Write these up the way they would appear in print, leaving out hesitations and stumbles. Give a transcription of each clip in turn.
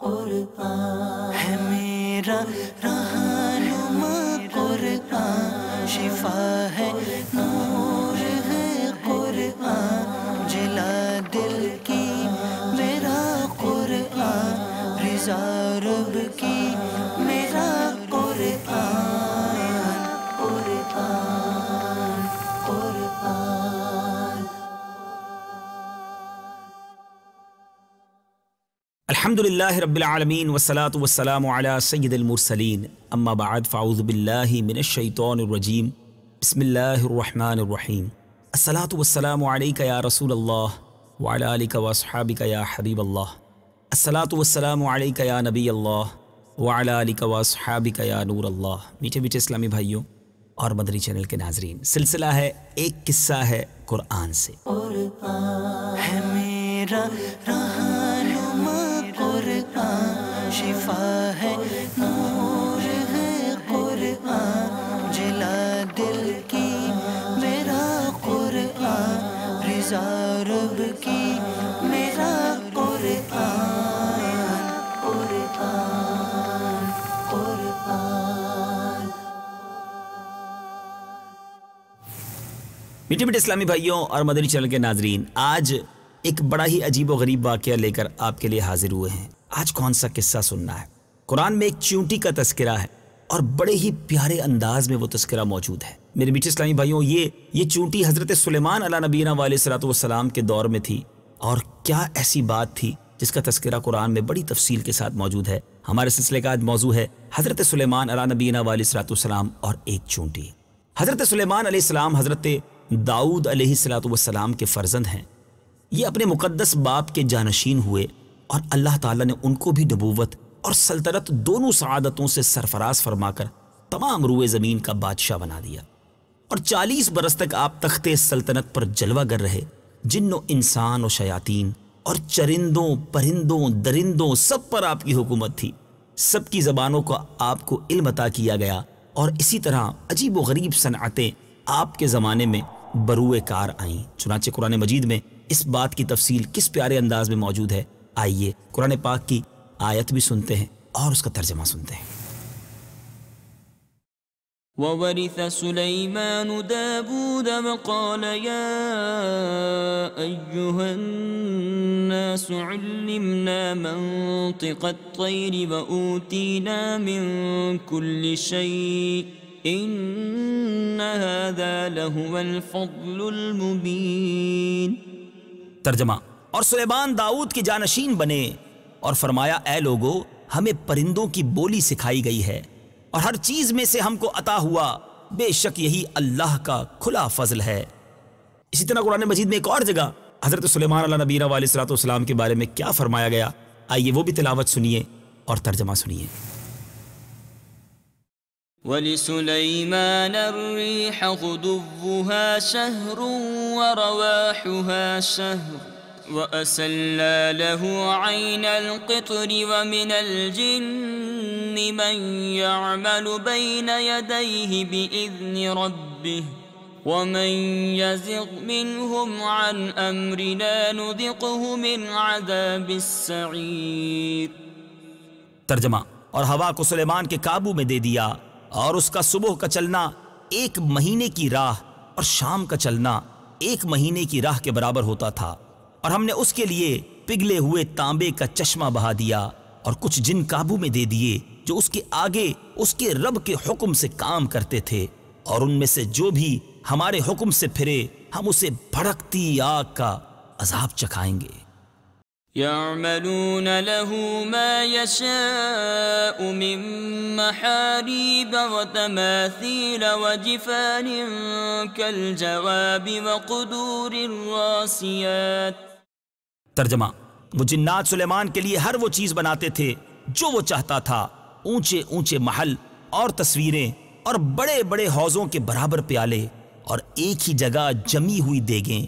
قرآن ہے میرا رہنما، قرآن شفا ہے، نور ہے قرآن، جلا دل کی میرا قرآن، رضا رب کی میرا قرآن، قرآن قرآن۔ الحمدللہ رب العالمین والصلاة والسلام علی سید المرسلین، اما بعد فاعوذ باللہ من الشیطان الرجیم، بسم اللہ الرحمن الرحیم۔ الصلاة والسلام علیک یا رسول اللہ وعلی آلک واصحابک یا حبیب اللہ، الصلاة والسلام علیک یا نبی اللہ وعلی آلک واصحابک یا نور اللہ۔ میٹھے میٹھے اسلامی بھائیوں اور مدنی چینل کے ناظرین، سلسلہ ہے ایک قصہ ہے قرآن سے۔ قرآن ہے میرا رہنما، قرآن شفا ہے، نور ہے قرآن، جلا دل کی میرا قرآن، رضا رب کی میرا قرآن، قرآن قرآن۔ میٹھے میٹھے اسلامی بھائیوں اور مدنی چینل کے ناظرین، آج ایک بڑا ہی عجیب و غریب واقعہ لے کر آپ کے لیے حاضر ہوئے ہیں۔ آج کون سا قصہ سننا ہے؟ قرآن میں ایک چیونٹی کا تذکرہ ہے اور بڑے ہی پیارے انداز میں وہ تذکرہ موجود ہے۔ میرے میٹھے اسلامی بھائیوں، یہ چیونٹی حضرت سلیمان علیہ نبینا علیہ الصلوۃ والسلام کے دور میں تھی، اور کیا ایسی بات تھی جس کا تذکرہ قرآن میں بڑی تفصیل کے ساتھ موجود ہے۔ ہمارے سلسلے کا آج موضوع ہے حضرت سلیمان علیہ نبینا علیہ الصلوۃ والسلام اور ایک چیونٹی۔ حضرت سلیمان علیہ السلام حضرت داؤد علیہ الصلوۃ والسلام کے فرزند ہیں۔ یہ اپنے مقدس باپ کے جانشین ہوئے اور اللہ تعالیٰ نے ان کو بھی نبوت اور سلطنت دونوں سعادتوں سے سرفراز فرما کر تمام روئے زمین کا بادشاہ بنا دیا، اور 40 برس تک آپ تخت سلطنت پر جلوہ گر رہے۔ جن و انسان و شیاطین اور چرندوں پرندوں درندوں سب پر آپ کی حکومت تھی، سب کی زبانوں کو آپ کو علم عطا کیا گیا، اور اسی طرح عجیب و غریب صنعتیں آپ کے زمانے میں بروئے کار آئیں۔ چنانچہ قرآن مجید میں اس بات کی تفصیل کس پیارے انداز میں موجود ہے، آئیے قرآن پاک کی آیت بھی سنتے ہیں اور اس کا ترجمہ سنتے ہیں۔ وَوَرِثَ سُلَيْمَانُ دَاوُودَ وَقَالَ يَا أَيُّهَا النَّاسُ عُلِّمْنَا مَنطِقَ الطَّيْرِ وَأُوتِينَا مِن كُلِّ شَيْءٍ إِنَّ هَذَا لَهُوَ الْفَضْلُ الْمُبِينُ۔ ترجمہ: اور سلیمان داؤد کے جانشین بنے اور فرمایا، اے لوگو، ہمیں پرندوں کی بولی سکھائی گئی ہے اور ہر چیز میں سے ہم کو عطا ہوا، بے شک یہی اللہ کا کھلا فضل ہے۔ اسی طرح قرآن مجید میں ایک اور جگہ حضرت سلیمان علیہ نبینا علیہ الصلوۃ والسلام کے بارے میں کیا فرمایا گیا، آئیے وہ بھی تلاوت سنیے اور ترجمہ سنیے۔ وَلِسُلَيْمَانَ الرِّيحَ غُدُوُّهَا شَهْرٌ وَرَوَاحُهَا شَهْرٌ وَأَسَلَّا لَهُ عَيْنَ الْقِطْرِ وَمِنَ الْجِنِّ مَن يَعْمَلُ بَيْنَ يَدَيْهِ بِإِذْنِ رَبِّهِ وَمَن يَزِغْ مِنْهُمْ عَنْ أَمْرِنَا نُذِقْهُ مِنْ عَذَابِ السَّعِيرِ۔ ترجمہ: اور ہوا کو سلیمان کے قابو میں دے دیا، اور اس کا صبح کا چلنا 1 مہینے کی راہ اور شام کا چلنا 1 مہینے کی راہ کے برابر ہوتا تھا، اور ہم نے اس کے لیے پگھلے ہوئے تانبے کا چشمہ بہا دیا، اور کچھ جن قابو میں دے دیے جو اس کے آگے اس کے رب کے حکم سے کام کرتے تھے، اور ان میں سے جو بھی ہمارے حکم سے پھرے ہم اسے بھڑکتی آگ کا عذاب چکھائیں گے۔ يَعْمَلُونَ لَهُ مَا يَشَاءُ مِن مَّحَارِيبَ وَتَمَاثِيلَ وَجِفَانٍ كَالْجَوَابِ وَقُدُورٍ رَّاسِيَاتٍ۔ ترجمہ: وہ جنات سلیمان کے لیے ہر وہ چیز بناتے تھے جو وہ چاہتا تھا، اونچے اونچے محل اور تصویریں اور بڑے بڑے حوضوں کے برابر پیالے اور ایک ہی جگہ جمی ہوئی دیگیں۔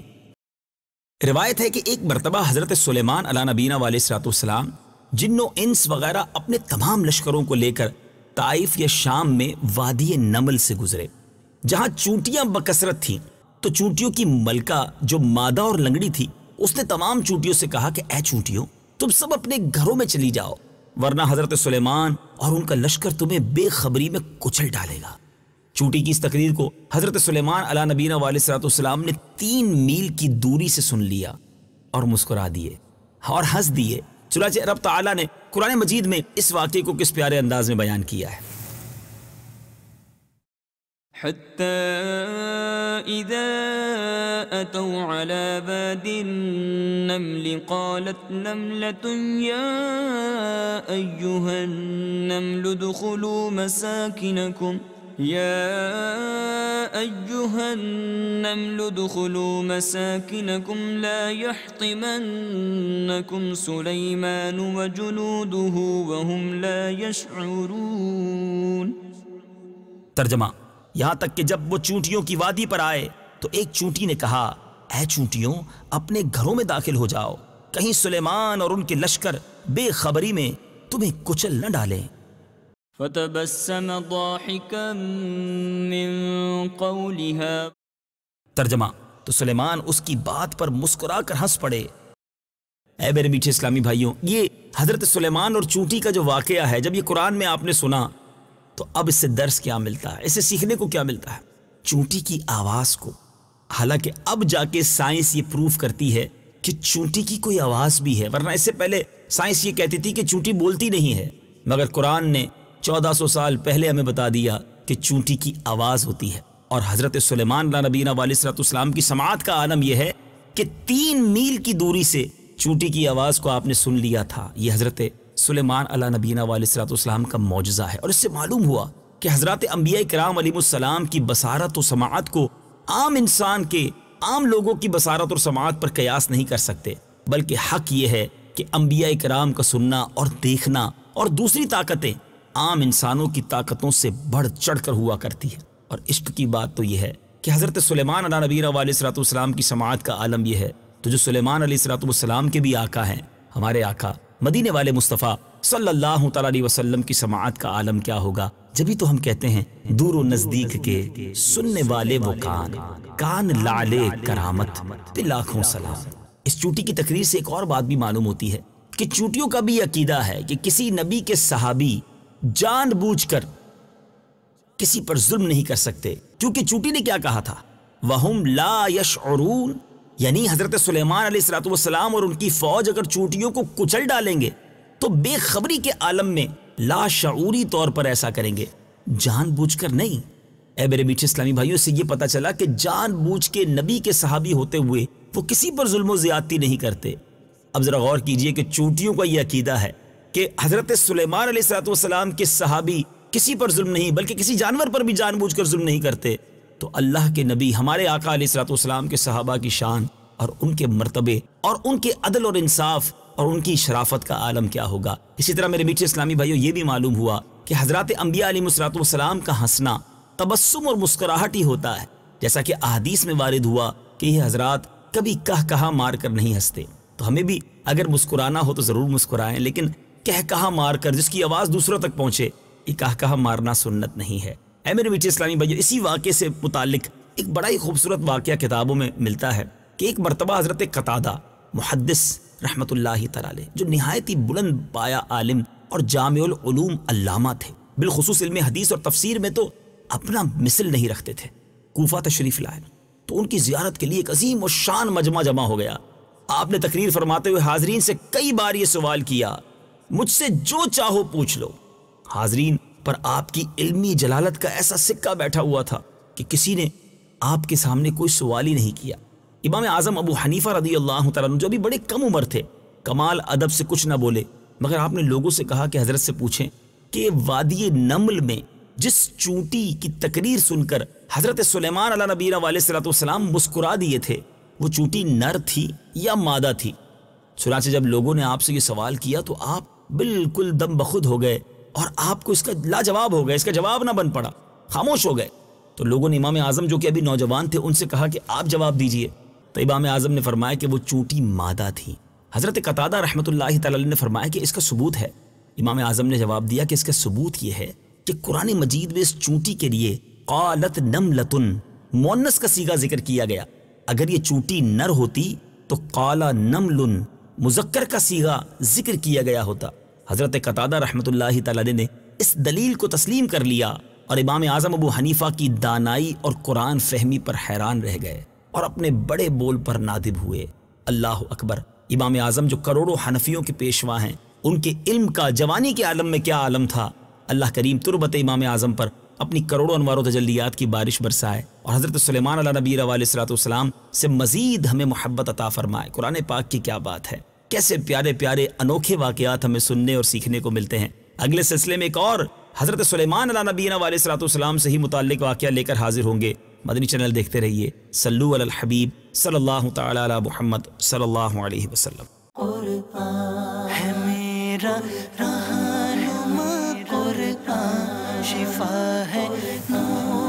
روایت ہے کہ ایک مرتبہ حضرت سلیمان علیہ نبینا علیہ الصلوۃ والسلام جن و انس وغیرہ اپنے تمام لشکروں کو لے کر طائف یا شام میں وادی نمل سے گزرے، جہاں چونٹیاں بکثرت تھیں۔ تو چونٹیوں کی ملکہ جو مادہ اور لنگڑی تھی، اس نے تمام چونٹیوں سے کہا کہ اے چونٹیوں، تم سب اپنے گھروں میں چلی جاؤ، ورنہ حضرت سلیمان اور ان کا لشکر تمہیں بے خبری میں کچل ڈالے گا۔ چونٹی کی اس تقریر کو حضرت سلیمان علیہ نبینا علیہ السلام نے 3 میل کی دوری سے سن لیا اور مسکرا دیے اور ہنس دیے۔ چنانچہ رب تعالیٰ نے قرآن مجید میں اس واقعے کو کس پیارے انداز میں بیان کیا ہے۔ حتى إذا أتوا على باد النمل قالت نملة يا أيها النمل ادخلوا مساكنكم لا يحطمنكم سليمان وجنوده وهم لا يشعرون۔ ترجمہ، یہاں تک کہ جب وہ چونٹیوں کی وادی پر آئے تو ایک چونٹی نے کہا، اے چونٹیوں اپنے گھروں میں داخل ہو جاؤ، کہیں سلیمان اور ان کے لشکر بے خبری میں تمہیں کچل نہ ڈالیں۔ فتبسم ضاحكا من قولها۔ ترجمہ، تو سلیمان اس کی بات پر مسکرا کر ہنس پڑے۔ اے میرے میٹھے اسلامی بھائیوں، یہ حضرت سلیمان اور چونٹی کا جو واقعہ ہے، جب یہ قرآن میں آپ نے سنا تو اب اس سے درس کیا ملتا ہے، اسے سیکھنے کو کیا ملتا ہے؟ چونٹی کی آواز کو، حالانکہ اب جا کے سائنس یہ پروف کرتی ہے کہ چونٹی کی کوئی آواز بھی ہے، ورنہ اس سے پہلے سائنس یہ کہتی تھی کہ چونٹی بولتی نہیں ہے، مگر قرآن نے 1400 سال پہلے ہمیں بتا دیا کہ چونٹی کی آواز ہوتی ہے۔ اور حضرت سلیمان علیہ نبینا علیہ السلام کی سماعت کا عالم یہ ہے کہ 3 میل کی دوری سے چونٹی کی آواز کو آپ نے سن لیا تھا۔ یہ حضرت سلیمان علیہ نبینا علیہ السلام کا معجزہ ہے، اور اس سے معلوم ہوا کہ حضرات انبیاء کرام علیہ السلام کی بصارت و سماعت کو عام انسان کے، عام لوگوں کی بصارت اور سماعت پر قیاس نہیں کر سکتے، بلکہ حق یہ ہے کہ انبیاء کرام کا سننا اور دیکھنا اور دوسری طاقتیں عام انسانوں کی طاقتوں سے بڑھ چڑھ کر ہوا کرتی ہے۔ اور عشق کی بات تو یہ ہے کہ حضرت سلیمان علیہ نبینا علیہ السلام کی سماعت کا عالم یہ ہے، تو جو سلیمان علیہ السلام کے بھی آقا ہیں، ہمارے آقا مدینے والے مصطفیٰ صلی اللہ تعالیٰ علیہ وسلم کی سماعت کا عالم کیا ہوگا؟ جبھی تو ہم کہتے ہیں دور و نزدیک کے سننے والے وہ کان لعلے کرامت پہ لاکھوں سلام۔ اس چونٹی کی تقریر سے ایک اور بات بھی معلوم ہوتی ہے کہ چونٹیوں کا بھی عقیدہ ہے کہ کسی نبی کے صحابی جان بوجھ کر کسی پر ظلم نہیں کر سکتے، کیونکہ چونٹی نے کیا کہا تھا؟ وَهُمْ لَا يَشْعُرُونَ، یعنی حضرت سلیمان علیہ السلام اور ان کی فوج اگر چونٹیوں کو کچل ڈالیں گے تو بے خبری کے عالم میں لا شعوری طور پر ایسا کریں گے، جان بوجھ کر نہیں۔ اے میرے میٹھے اسلامی بھائیوں، سے یہ پتہ چلا کہ جان بوجھ کے نبی کے صحابی ہوتے ہوئے وہ کسی پر ظلم و زیادتی نہیں کرتے۔ اب ذرا غور کیجئے کہ چونٹیوں کا یہ عقیدہ ہے کہ حضرت سلیمان علیہ السلام کے صحابی کسی پر ظلم نہیں بلکہ کسی جانور پر بھی جان بوجھ کر ظلم نہیں کرتے، تو اللہ کے نبی ہمارے آقا علیہ السلام کے صحابہ کی شان اور ان کے مرتبے اور ان کے عدل اور انصاف اور ان کی شرافت کا عالم کیا ہوگا؟ اسی طرح میرے میٹھے اسلامی بھائیوں، یہ بھی معلوم ہوا کہ حضرات انبیاء علیہ السلام کا ہنسنا تبسم اور مسکراہٹ ہی ہوتا ہے، جیسا کہ احادیث میں وارد ہوا کہ یہ حضرات کبھی کہا مار کر نہیں ہنستے۔ تو ہمیں بھی اگر مسکرانا ہو تو ضرور مسکرائیں، لیکن کہا مار کر جس کی آواز دوسروں تک پہنچے، یہ کہا مارنا سنت نہیں ہے۔ اے میرے میٹھے اسلامی بھائیوں، اسی واقعے سے متعلق ایک بڑا ہی خوبصورت واقعہ کتابوں میں ملتا ہے کہ ایک مرتبہ حضرت قتادہ محدث رحمت اللہ تعالی جو نہایت ہی بلند پایا عالم اور جامع العلوم علامہ تھے، بالخصوص علم حدیث اور تفسیر میں تو اپنا مثل نہیں رکھتے تھے، کوفہ تشریف لائے تو ان کی زیارت کے لیے ایک عظیم و شان مجمع جمع ہو گیا۔ آپ نے تقریر فرماتے ہوئے حاضرین سے کئی بار یہ سوال کیا، مجھ سے جو چاہو پوچھ لو۔ حاضرین پر آپ کی علمی جلالت کا ایسا سکہ بیٹھا ہوا تھا کہ کسی نے آپ کے سامنے کوئی سوال ہی نہیں کیا۔ امام اعظم ابو حنیفہ رضی اللہ تعالیٰ عنہ جو بھی بڑے کم عمر تھے، کمال ادب سے کچھ نہ بولے، مگر آپ نے لوگوں سے کہا کہ حضرت سے پوچھیں کہ وادی نمل میں جس چونٹی کی تقریر سن کر حضرت سلیمان علیہ نبینا علیہ السلام مسکرا دیے تھے، وہ چونٹی نر تھی یا مادہ تھی؟ چنانچہ جب لوگوں نے آپ سے یہ سوال کیا تو آپ بالکل دم بخود ہو گئے اور آپ کو اس کا لاجواب ہو گئے، اس کا جواب نہ بن پڑا، خاموش ہو گئے۔ تو لوگوں نے امام اعظم جو کہ ابھی نوجوان تھے ان سے کہا کہ آپ جواب دیجئے، تو امام اعظم نے فرمایا کہ وہ چونٹی مادہ تھی۔ حضرت قتادہ رحمت اللہ تعالی نے فرمایا کہ اس کا ثبوت ہے۔ امام اعظم نے جواب دیا کہ اس کا ثبوت یہ ہے کہ قرآن مجید میں اس چونٹی کے لیے قالت نملتن مؤنث کا صیغہ ذکر کیا گیا، اگر یہ چونٹی نر ہوتی تو قال نمل مذکر کا صیغہ ذکر کیا گیا ہوتا۔ حضرت قتادہ رحمۃ اللہ تعالی علیہ نے اس دلیل کو تسلیم کر لیا اور امام اعظم ابو حنیفہ کی دانائی اور قرآن فہمی پر حیران رہ گئے اور اپنے بڑے بول پر نادب ہوئے۔ اللہ اکبر! امام اعظم جو کروڑوں حنفیوں کے پیشوا ہیں، ان کے علم کا جوانی کے عالم میں کیا عالم تھا۔ اللہ کریم تربت امام اعظم پر اپنی کروڑوں انوار و تجلیات کی بارش برسائے اور حضرت سلیمان علیہ نبی علیہ الصلوۃ والسلام سے مزید ہمیں محبت عطا فرمائے۔ قرآن پاک کی کیا بات ہے، کیسے پیارے پیارے انوکھے واقعات ہمیں سننے اور سیکھنے کو ملتے ہیں۔ اگلے سلسلے میں ایک اور حضرت سلیمان علیہ نبی علیہ الصلوۃ والسلام سے ہی متعلق واقعہ لے کر حاضر ہوں گے۔ مدنی چینل دیکھتے رہیے۔ صلو علی الحبیب صلی اللہ تعالی علی محمد صلی اللہ علیہ وسلم۔ قرآن ہے میرا رہنما، قرآن شفا ہے نور